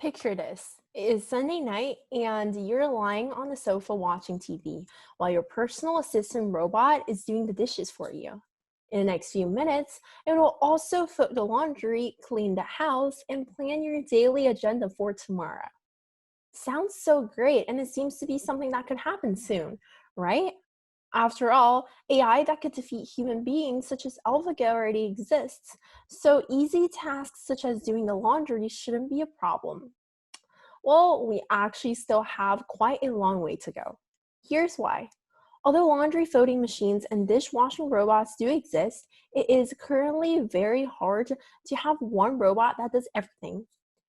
Picture this. It is Sunday night and you're lying on the sofa watching TV while your personal assistant robot is doing the dishes for you. In the next few minutes, it will also fold the laundry, clean the house, and plan your daily agenda for tomorrow. Sounds so great, and it seems to be something that could happen soon, right? After all, AI that could defeat human beings such as AlphaGo already exists, so easy tasks such as doing the laundry shouldn't be a problem. Well, we actually still have quite a long way to go. Here's why. Although laundry folding machines and dishwashing robots do exist, it is currently very hard to have one robot that does everything,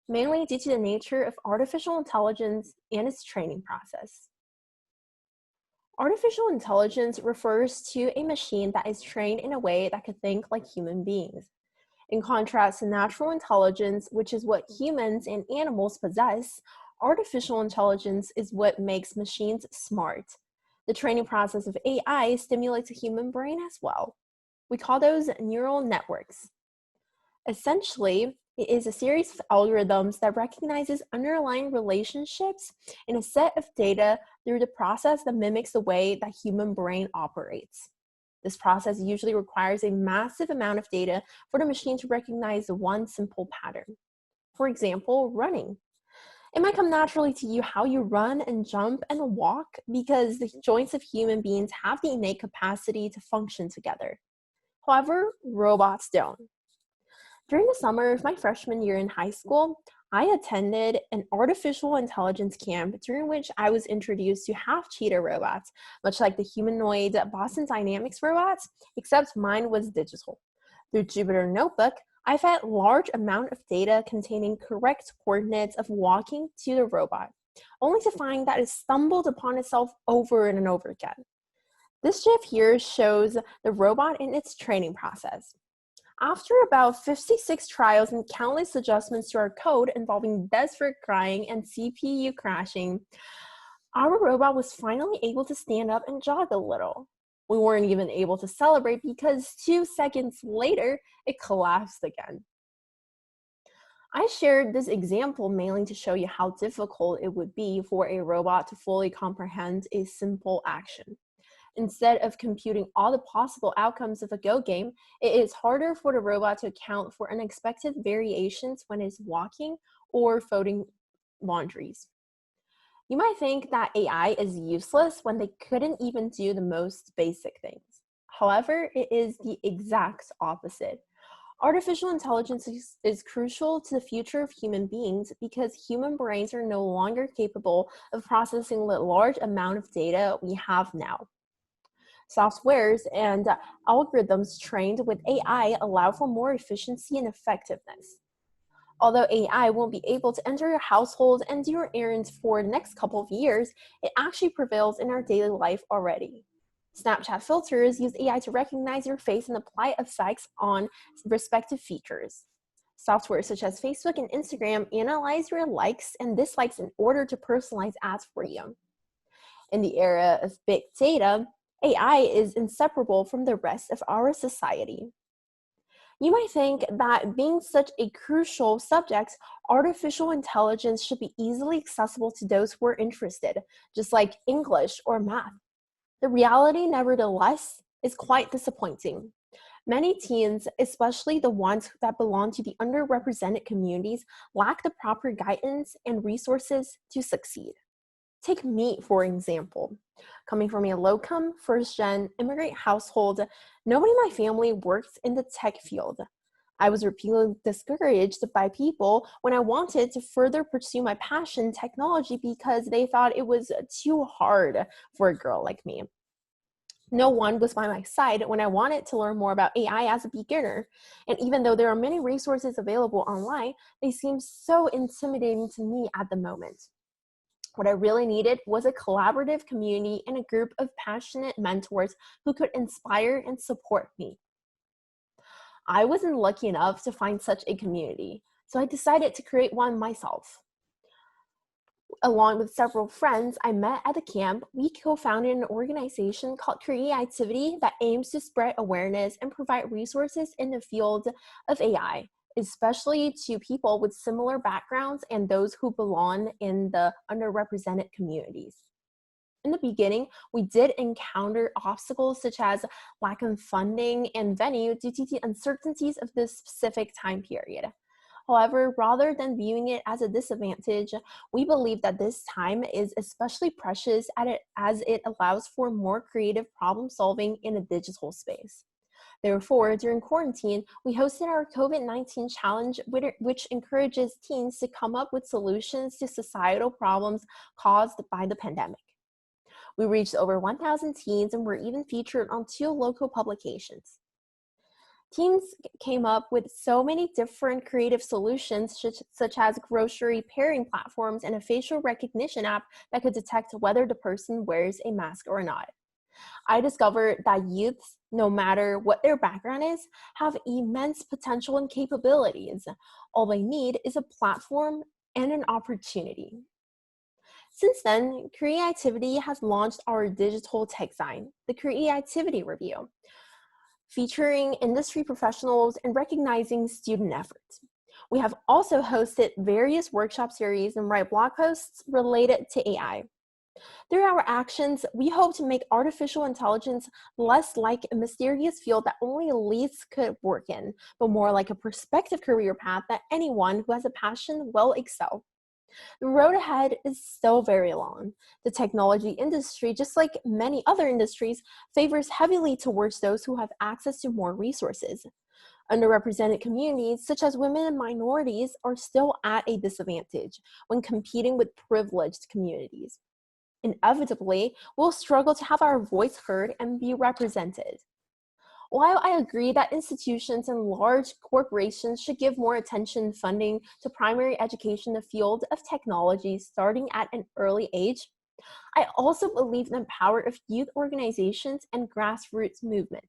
mainly due to the nature of artificial intelligence and its training process. Artificial intelligence refers to a machine that is trained in a way that could think like human beings. In contrast to natural intelligence, which is what humans and animals possess, artificial intelligence is what makes machines smart. The training process of AI stimulates a human brain as well. We call those neural networks. Essentially, it is a series of algorithms that recognizes underlying relationships in a set of data through the process that mimics the way that human brain operates. This process usually requires a massive amount of data for the machine to recognize one simple pattern. For example, running. It might come naturally to you how you run and jump and walk because the joints of human beings have the innate capacity to function together. However, robots don't. During the summer of my freshman year in high school, I attended an artificial intelligence camp during which I was introduced to half cheetah robots, much like the humanoid Boston Dynamics robots, except mine was digital. Through Jupyter Notebook, I fed large amount of data containing correct coordinates of walking to the robot, only to find that it stumbled upon itself over and over again. This GIF here shows the robot in its training process. After about 56 trials and countless adjustments to our code involving desperate crying and CPU crashing, our robot was finally able to stand up and jog a little. We weren't even able to celebrate because 2 seconds later, it collapsed again. I shared this example mainly to show you how difficult it would be for a robot to fully comprehend a simple action. Instead of computing all the possible outcomes of a Go game, it is harder for the robot to account for unexpected variations when it's walking or folding laundries. You might think that AI is useless when they couldn't even do the most basic things. However, it is the exact opposite. Artificial intelligence is crucial to the future of human beings because human brains are no longer capable of processing the large amount of data we have now. Softwares and algorithms trained with AI allow for more efficiency and effectiveness. Although AI won't be able to enter your household and do your errands for the next couple of years, it actually prevails in our daily life already. Snapchat filters use AI to recognize your face and apply effects on respective features. Software such as Facebook and Instagram analyze your likes and dislikes in order to personalize ads for you. In the era of big data, AI is inseparable from the rest of our society. You might think that being such a crucial subject, artificial intelligence should be easily accessible to those who are interested, just like English or math. The reality, nevertheless, is quite disappointing. Many teens, especially the ones that belong to the underrepresented communities, lack the proper guidance and resources to succeed. Take me, for example. Coming from a low-income, first-gen immigrant household, nobody in my family works in the tech field. I was repeatedly discouraged by people when I wanted to further pursue my passion, technology, because they thought it was too hard for a girl like me. No one was by my side when I wanted to learn more about AI as a beginner. And even though there are many resources available online, they seem so intimidating to me at the moment. What I really needed was a collaborative community and a group of passionate mentors who could inspire and support me. I wasn't lucky enough to find such a community, so I decided to create one myself. Along with several friends I met at the camp, we co-founded an organization called creAltivity that aims to spread awareness and provide resources in the field of AI, especially to people with similar backgrounds and those who belong in the underrepresented communities. In the beginning, we did encounter obstacles such as lack of funding and venue due to the uncertainties of this specific time period. However, rather than viewing it as a disadvantage, we believe that this time is especially precious as it allows for more creative problem solving in a digital space. Therefore, during quarantine, we hosted our COVID-19 challenge, which encourages teens to come up with solutions to societal problems caused by the pandemic. We reached over 1,000 teens and were even featured on 2 local publications. Teams came up with so many different creative solutions, such as grocery pairing platforms and a facial recognition app that could detect whether the person wears a mask or not. I discovered that youths, no matter what their background is, have immense potential and capabilities. All they need is a platform and an opportunity. Since then, creAltivity has launched our digital tech sign, the creAltivity Review, featuring industry professionals and recognizing student efforts. We have also hosted various workshop series and write blog posts related to AI. Through our actions, we hope to make artificial intelligence less like a mysterious field that only elites could work in, but more like a prospective career path that anyone who has a passion will excel. The road ahead is still very long. The technology industry, just like many other industries, favors heavily towards those who have access to more resources. Underrepresented communities, such as women and minorities, are still at a disadvantage when competing with privileged communities. Inevitably, we'll struggle to have our voice heard and be represented. While I agree that institutions and large corporations should give more attention and funding to primary education in the field of technology starting at an early age, I also believe in the power of youth organizations and grassroots movements.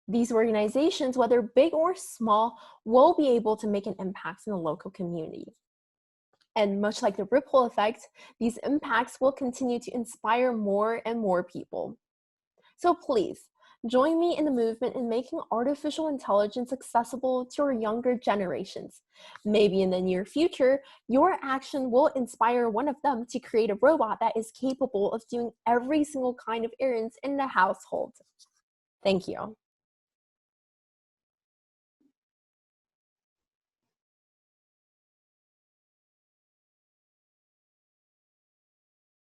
These organizations, whether big or small, will be able to make an impact in the local community. And much like the ripple effect, these impacts will continue to inspire more and more people. So please, join me in the movement in making artificial intelligence accessible to our younger generations. Maybe in the near future, your action will inspire one of them to create a robot that is capable of doing every single kind of errands in the household. Thank you.